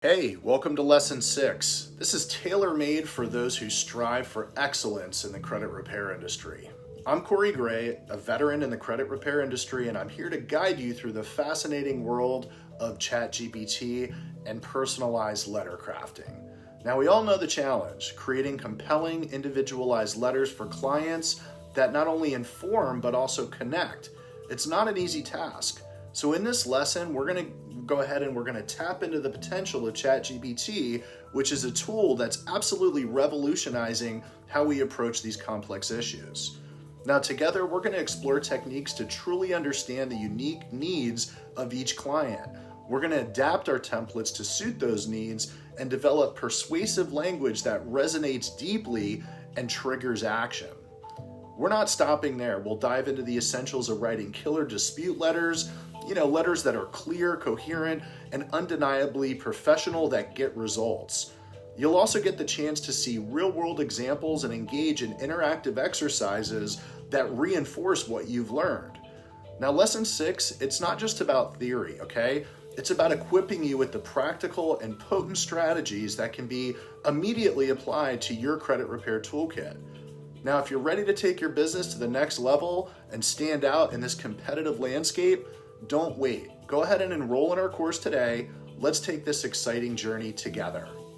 Hey, welcome to Lesson 6. This is tailor-made for those who strive for excellence in the credit repair industry. I'm Corey Gray, a veteran in the credit repair industry, and I'm here to guide you through the fascinating world of ChatGPT and personalized letter crafting. Now, we all know the challenge, creating compelling, individualized letters for clients that not only inform but also connect. It's not an easy task. So in this lesson, we're going to go ahead and we're going to tap into the potential of ChatGPT, which is a tool that's absolutely revolutionizing how we approach these complex issues. Now, together, we're going to explore techniques to truly understand the unique needs of each client. We're going to adapt our templates to suit those needs and develop persuasive language that resonates deeply and triggers action. We're not stopping there. We'll dive into the essentials of writing killer dispute letters, letters that are clear, coherent, and undeniably professional that get results. You'll also get the chance to see real-world examples and engage in interactive exercises that reinforce what you've learned. Now, Lesson 6, it's not just about theory, okay? It's about equipping you with the practical and potent strategies that can be immediately applied to your credit repair toolkit. Now, if you're ready to take your business to the next level and stand out in this competitive landscape, don't wait. Go ahead and enroll in our course today. Let's take this exciting journey together.